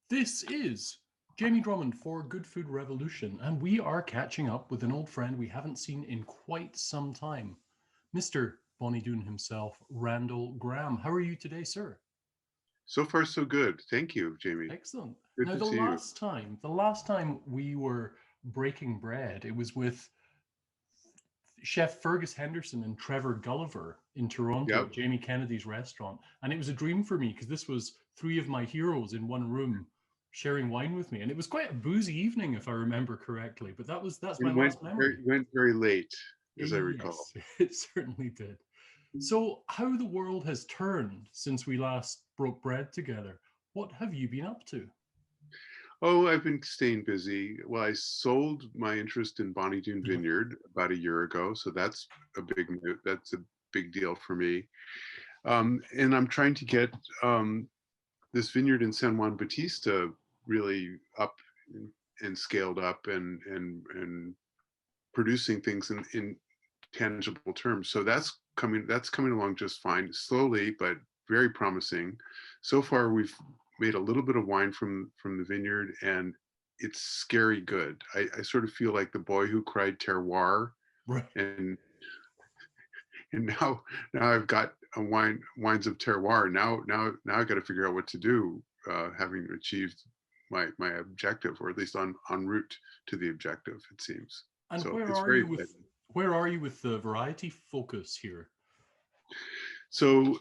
This is Jamie Drummond for Good Food Revolution, and we are catching up with an old friend we haven't seen in quite some time, Mr. Bonny Doon himself, Randall Grahm. How are you today, sir? So far, so good. Thank you, Jamie. Excellent. Good Now, to the see you. last time, the last time we were breaking bread, it was with Chef Fergus Henderson and Trevor Gulliver in Toronto Yep. at Jamie Kennedy's restaurant. And it was a dream for me because this was three of my heroes in one room sharing wine with me. And it was quite a boozy evening, if I remember correctly. But that's my It last memory. went very late, as I recall. Yes, it certainly did. So, how the world has turned since we last broke bread together. What have you been up to? Oh, I've been staying busy. Well, I sold my interest in Bonny Doon Yep. Vineyard about a year ago, so that's a big deal for me. And I'm trying to get this vineyard in San Juan Bautista really up and scaled up and producing things in tangible terms. So that's coming along just fine, slowly but very promising. So far, we've made a little bit of wine from the vineyard, and it's scary good. I sort of feel like the boy who cried terroir, Right. and now I've got a wines of terroir. Now I got to figure out what to do, having achieved my objective, or at least on route to the objective. It seems And so. It's very exciting. where are you with the variety focus here? So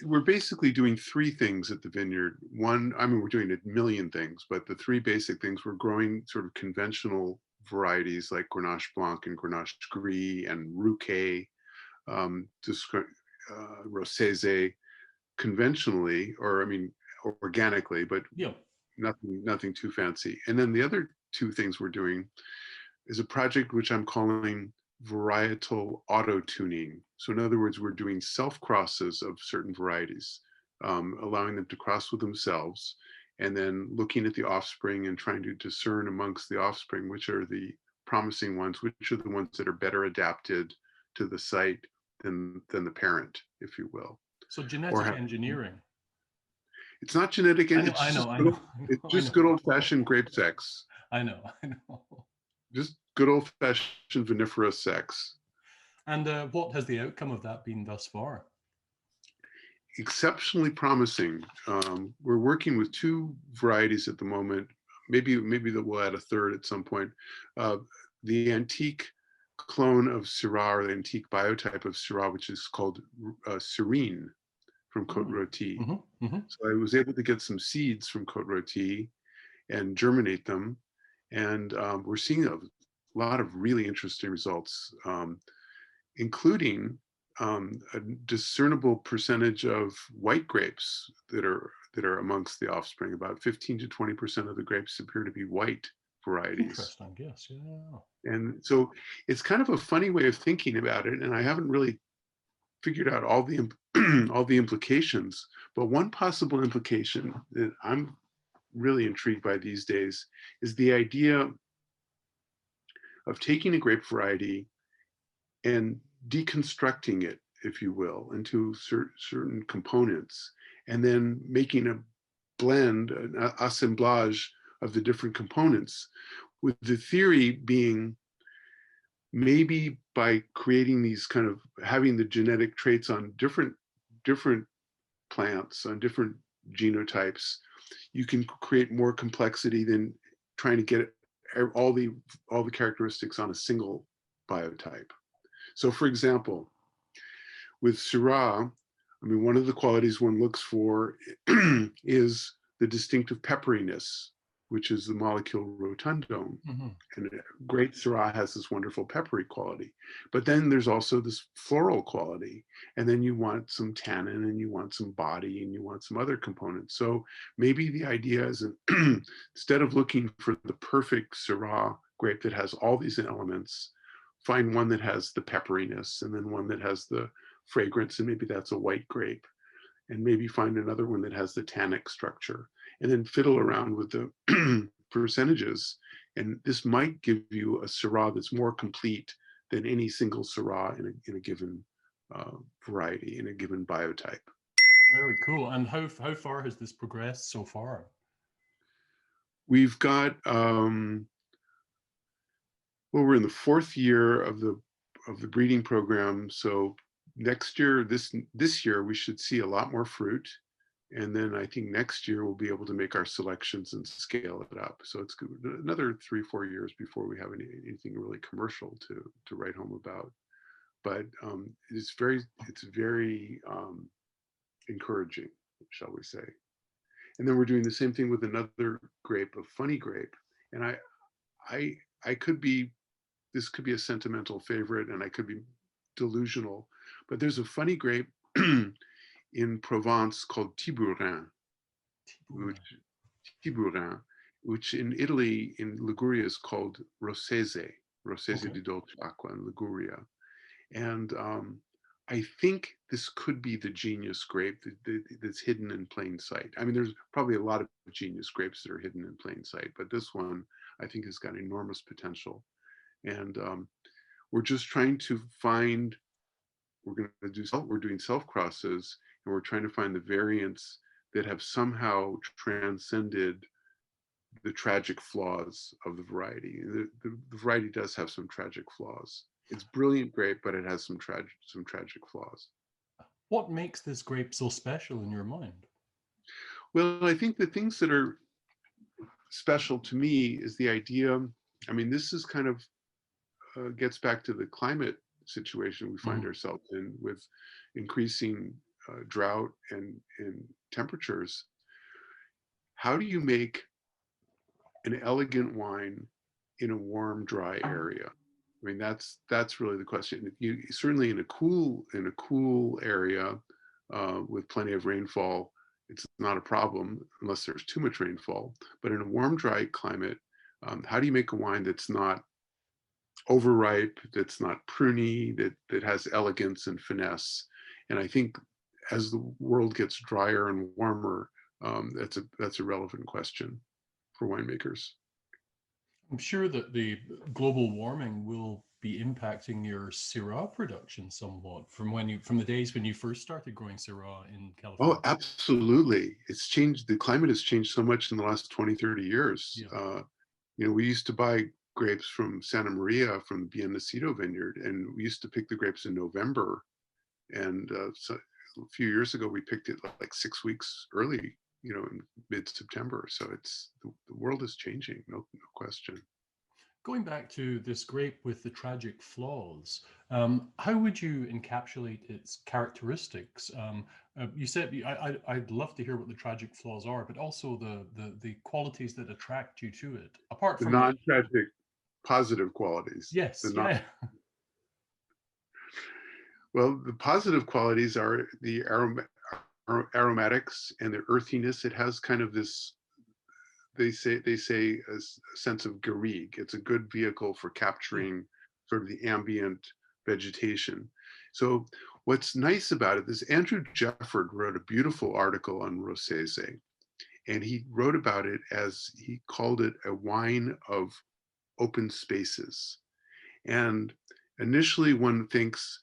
we're basically doing three things at the vineyard. One, I mean, we're doing a million things, but the three basic things, we're growing sort of conventional varieties like Grenache Blanc and Grenache Gris and Rouquet, Rossese, conventionally, or I mean, organically, but Yeah. nothing too fancy. And then the other two things we're doing is a project which I'm calling varietal auto tuning. So, in other words, we're doing self crosses of certain varieties, allowing them to cross with themselves, and then looking at the offspring and trying to discern amongst the offspring which are the promising ones, which are the ones that are better adapted to the site than the parent, if you will. So Or genetic have, engineering. it's not genetic, I know, I it's know, just I good, know, I it's know, I just know, good old fashioned grape sex, I know, I know. just good old fashioned viniferous sex. And what has the outcome of that been thus far? Exceptionally promising. We're working with two varieties at the moment. Maybe that we'll add a third at some point. Uh, the antique clone of Syrah, or the antique biotype of Syrah, which is called Serene from Côte Mm. Rôtie. Hmm. Hmm. So I was able to get some seeds from Côte Rôtie and germinate them, and we're seeing a lot of really interesting results, including a discernible percentage of white grapes that are amongst the offspring. About 15 to 20% of the grapes appear to be white varieties. Interesting, yes, yeah. And so it's kind of a funny way of thinking about it, and I haven't really figured out all the all the implications. But one possible implication that I'm really intrigued by these days is the idea of taking a grape variety and deconstructing it, if you will, into certain components, and then making a blend, an assemblage of the different components, with the theory being maybe by creating these kind of having the genetic traits on different plants, on different genotypes, you can create more complexity than trying to get all the characteristics on a single biotype. So, for example, with Syrah, I mean, one of the qualities one looks for is the distinctive pepperiness, which is the molecule rotundone. Hmm. And a great Syrah has this wonderful peppery quality. But then there's also this floral quality. And then you want some tannin, and you want some body, and you want some other components. So maybe the idea is instead of looking for the perfect Syrah grape that has all these elements, find one that has the pepperiness, and then one that has the fragrance, and maybe that's a white grape, and maybe find another one that has the tannic structure, and then fiddle around with the percentages. And this might give you a Syrah that's more complete than any single Syrah in a given variety, in a given biotype. Very cool. And how far has this progressed so far? We've got well, we're in the fourth year of the breeding program. So next year, this year, we should see a lot more fruit. And then I think next year we'll be able to make our selections and scale it up. So it's another 3-4 years before we have anything really commercial to write home about. But it's very encouraging, shall we say. And then we're doing the same thing with another grape, a funny grape. And I I could be this could be a sentimental favorite, and I could be delusional, but there's a funny grape in Provence called which Tiboulen. Tiburin, which in Italy, in Liguria, is called Rossese Okay. di Dolce Acqua in Liguria. And I think this could be the genius grape that's hidden in plain sight. I mean, there's probably a lot of genius grapes that are hidden in plain sight, but this one I think has got enormous potential. And we're just trying to find. We're doing self crosses, and we're trying to find the variants that have somehow transcended the tragic flaws of the variety. The variety does have some tragic flaws. It's brilliant grape, but it has some tragic flaws. What makes this grape so special in your mind? Well, I think the things that are special to me is the idea. I mean, this is kind of gets back to the climate situation we find Mhm. ourselves in with increasing drought and temperatures. How do you make an elegant wine in a warm, dry area? I mean, that's really the question. You certainly in a cool area with plenty of rainfall, it's not a problem unless there's too much rainfall. But in a warm, dry climate, how do you make a wine that's not overripe, that's not pruny, that has elegance and finesse? And I think as the world gets drier and warmer, that's a relevant question for winemakers. I'm sure that the global warming will be impacting your Syrah production somewhat from the days when you first started growing Syrah in Oh, California. absolutely. It's changed. The climate has changed so much in the last 20, 30 years. Yeah. We used to buy grapes from Santa Maria from the Biennacido vineyard, and we used to pick the grapes in November. And so a few years ago, we picked it like 6 weeks early, in mid-September. So the world is changing, no question. Going back to this grape with the tragic flaws, how would you encapsulate its characteristics? You said I'd love to hear what the tragic flaws are, but also the qualities that attract you to it, apart The from the non-tragic positive qualities. yes, The non yeah. Well, the positive qualities are the aromatics and the earthiness. It has kind of this, they say a sense of garrigue. It's a good vehicle for Yeah. capturing sort of the ambient vegetation. So what's nice about it is Andrew Jefford wrote a beautiful article on Rossese, and he wrote about it as he called it a wine of open spaces. And initially one thinks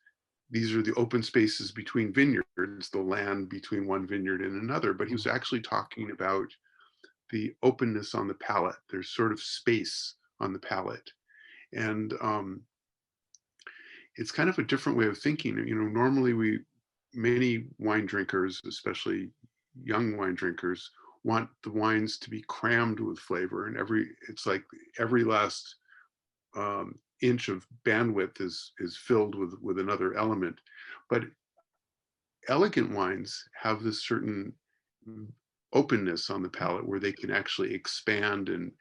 these are the open spaces between vineyards, the land between one vineyard and another, but he was Mhm. actually talking about the openness on the palate. There's sort of space on the palate. And it's kind of a different way of thinking. Normally many wine drinkers, especially young wine drinkers, want the wines to be crammed with flavor, and it's like every last inch of bandwidth is filled with another element. But elegant wines have this certain openness on the palate where they can actually expand, and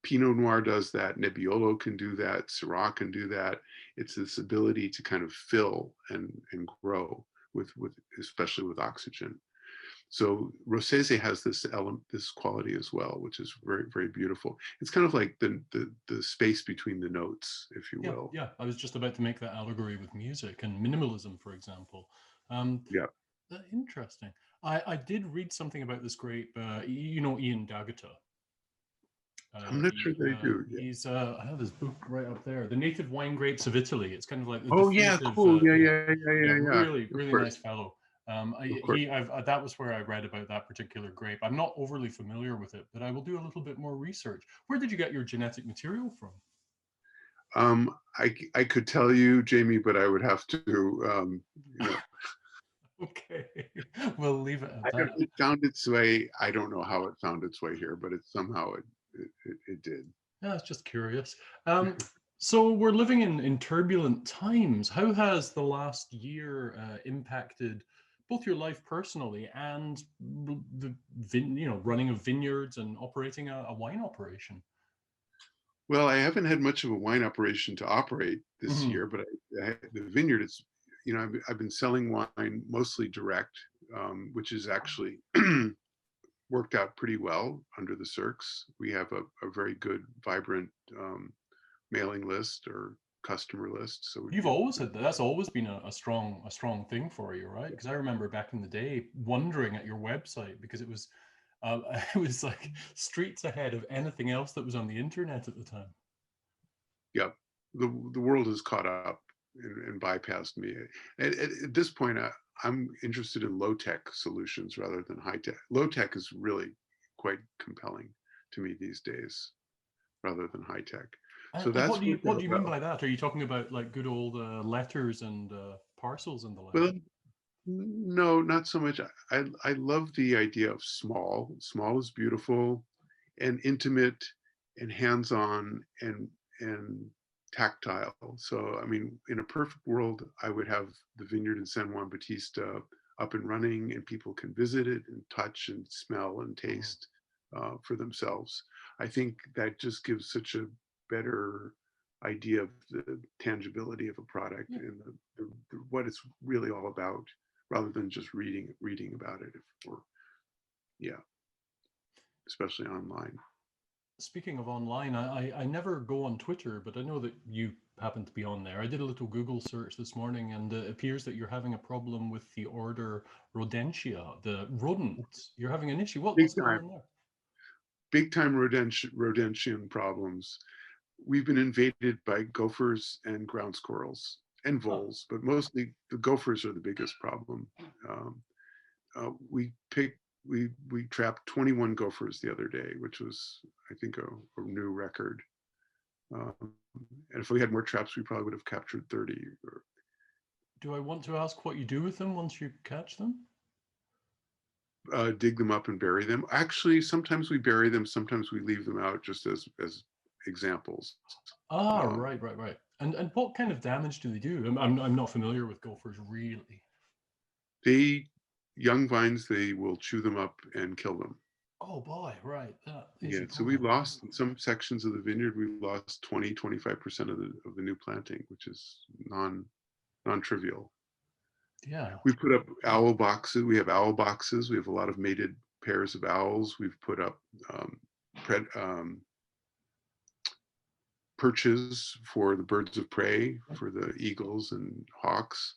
Pinot Noir does that, Nebbiolo can do that, Syrah can do that. It's this ability to kind of fill and grow with especially with oxygen. So Rossese has this quality as well, which is very, very beautiful. It's kind of like the space between the notes, if you Yeah, will. yeah. I was just about to make that allegory with music and minimalism, for example. Um, Yeah, Interesting. I did read something about this grape. You know Ian D'Agata. I'm not sure they do. Yeah. I have his book right up there, The Native Wine Grapes of Italy. It's kind of like the Oh yeah, definitive, cool. Yeah, yeah, yeah, yeah, yeah, yeah, yeah. really, Of really course. nice fellow. Of course. That was where I read about that particular grape. I'm not overly familiar with it, but I will do a little bit more research. Where did you get your genetic material from? I could tell you, Jamie, but I would have to, you know, Okay, we'll leave it at I don't, that. it found its way. I don't know how it found its way here, but it somehow it did. Yeah, I was just curious. So we're living in turbulent times. How has the last year impacted both your life personally and running of vineyards and operating a wine operation? Well, I haven't had much of a wine operation to operate this Hmm. year, but the vineyard is, you know, I've been selling wine mostly direct, which is actually worked out pretty well under the Cirques. We have a very good, vibrant mailing list or customer list. So we You've get, always had that. That's always been a strong thing for you, right? Because I remember back in the day wondering at your website because it was it was like streets ahead of anything else that was on the internet at the time. yeah, the world has caught up and bypassed me. At this point, I'm interested in low tech solutions rather than high tech. Low tech is really quite compelling to me these days, rather than high tech. So And that's worked what do out you mean well. by that? Are you talking about like good old letters and parcels and the like? Well, no, not so much. I love the idea of small. Small is beautiful and intimate and hands-on and tactile. So I mean, in a perfect world, I would have the vineyard in San Juan Bautista up and running, and people can visit it and touch and smell and Mhm. taste for themselves. I think that just gives such a better idea of the tangibility of a product Yeah. and what it's really all about, rather than just reading about it. Or yeah, especially online. Speaking of online, I never go on Twitter, but I know that you happen to be on there. I did a little Google search this morning, and it appears that you're having a problem with the order Rodentia, the rodents. You're having an issue. Big What's going time, on there? big time rodentian problems. We've been invaded by gophers and ground squirrels and Ah, voles, but mostly the gophers are the biggest problem. Um, we picked we trapped 21 gophers the other day, which was, I think, a new record. Um, and if we had more traps, we probably would have captured 30. Or do I want to ask what you do with them once you catch them? dig them up and bury them. Actually, sometimes we bury them, sometimes we leave them out just as examples. Ah, Um, right. And what kind of damage do they do? I'm not familiar with gophers really. they young vines, they will chew them up and kill them. Oh boy, right. That is Yeah, a so we problem. lost in some sections of the vineyard. We lost 20-25% of the new planting, which is non-trivial. Yeah. We put up owl boxes. We have owl boxes. We have a lot of mated pairs of owls. We've put up um, pred, perches for the birds of prey, for the eagles and hawks.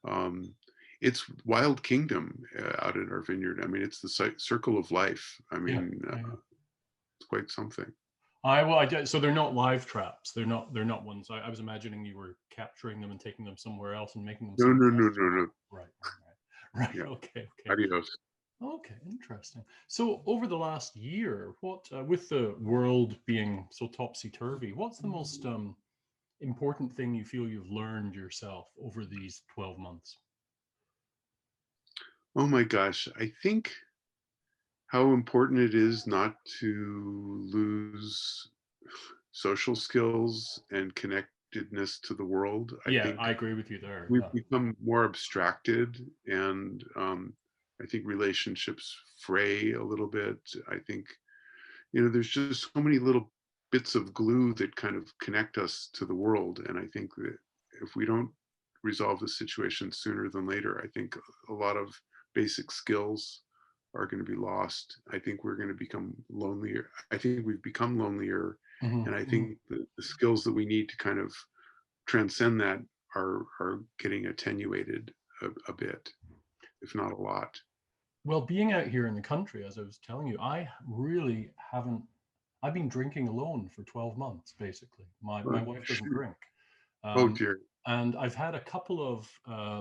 Um, it's wild kingdom out in our vineyard. I mean, it's the circle of life. I Yeah. mean, Yeah. it's quite something. So they're not live traps. They're not ones. I was imagining you were capturing them and taking them somewhere else and making them No, something no, no, else. no, no. Right. Yeah, Okay. adios. Okay, interesting. So over the last year, what with the world being so topsy turvy, what's the most important thing you feel you've learned yourself over these 12 months? Oh my gosh, I think how important it is not to lose social skills and connectedness to the world. I Yeah, think I agree with you there. we've Yeah. become more abstracted, and I think relationships fray a little bit. I think, you know, there's just so many little bits of glue that kind of connect us to the world. And I think that if we don't resolve the situation sooner than later, I think a lot of basic skills are going to be lost. I think we're going to become lonelier. I think we've become lonelier. And I Hmm. think the skills that we need to kind of transcend that are getting attenuated a bit, if not a lot. Well, being out here in the country, as I was telling you, I really haven't. I've been drinking alone for 12 months, basically. My Oh, wife doesn't shoot. drink. Oh Um, dear. And I've had a couple of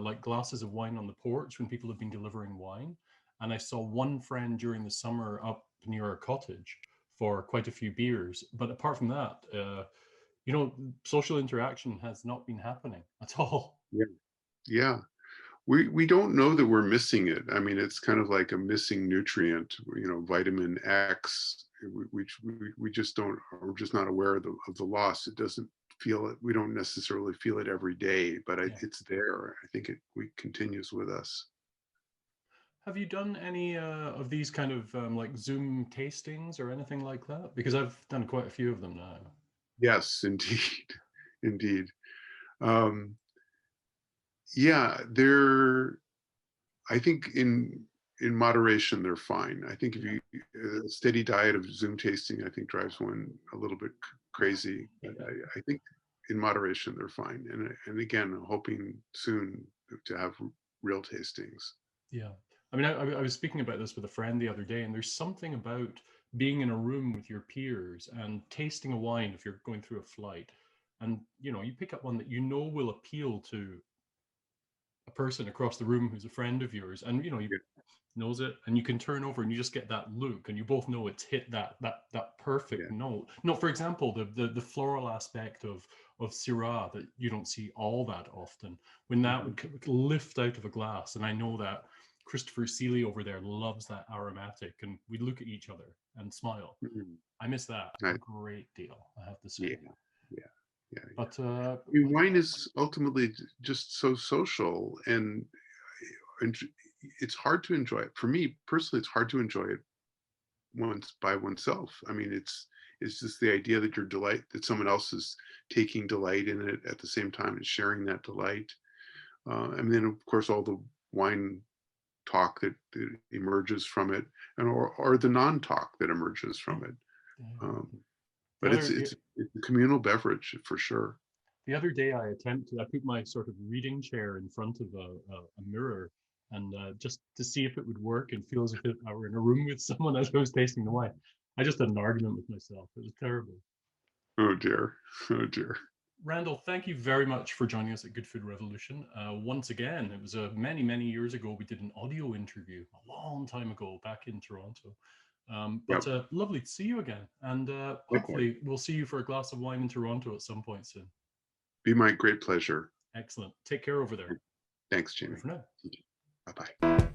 like glasses of wine on the porch when people have been delivering wine. And I saw one friend during the summer up near our cottage for quite a few beers. But apart from that, social interaction has not been happening at all. Yeah. Yeah. We don't know that we're missing it. I mean, it's kind of like a missing nutrient, vitamin X. We just don't, we're just not aware of the loss. It doesn't feel it. We don't necessarily feel it every day, but Yeah. it's there. I think we continues with us. Have you done any of these kind of like Zoom tastings or anything like that? Because I've done quite a few of them now. Yes, indeed. Indeed. Um, yeah, I think in moderation, they're fine. I think if you a steady diet of Zoom tasting, I think drives one a little bit crazy. But I think in moderation, they're fine. And again, hoping soon to have real tastings. Yeah. I mean, I was speaking about this with a friend the other day, and there's something about being in a room with your peers and tasting a wine if you're going through a flight. And, you pick up one that will appeal to a person across the room who's a friend of yours. And, he Yeah, knows it, and you can turn over and you just get that look, and you both know it's hit that perfect yeah. note. No, for example, the floral aspect of Syrah that you don't see all that often, when that Mhm. would lift out of a glass. And I know that Christopher Seeley over there loves that aromatic, and we look at each other and smile. Mhm. I miss that a I- great deal, I have to say. yeah, yeah, yeah, yeah. But I mean, wine is ultimately just so social, and it's hard to enjoy it. For me personally, it's hard to enjoy it once by oneself. I mean, it's just the idea that that someone else is taking delight in it at the same time and sharing that delight. And then of course all the wine talk that emerges from it, and or the non-talk that emerges yeah, from it. yeah. Um, the but other it's a communal beverage for sure. The other day, I put my sort of reading chair in front of a mirror, and just to see if it would work and feel as if I were in a room with someone as I was tasting the wine. I just had an argument with myself. It was terrible. Oh dear, oh dear. Randall, thank you very much for joining us at Good Food Revolution. Once again, it was many, many years ago. We did an audio interview a long time ago back in Toronto. Yep, But lovely to see you again. And likewise. hopefully, we'll see you for a glass of wine in Toronto at some point soon. Be my great pleasure. Excellent. Take care over there. Thanks, Bye Jamie. for now. Bye bye.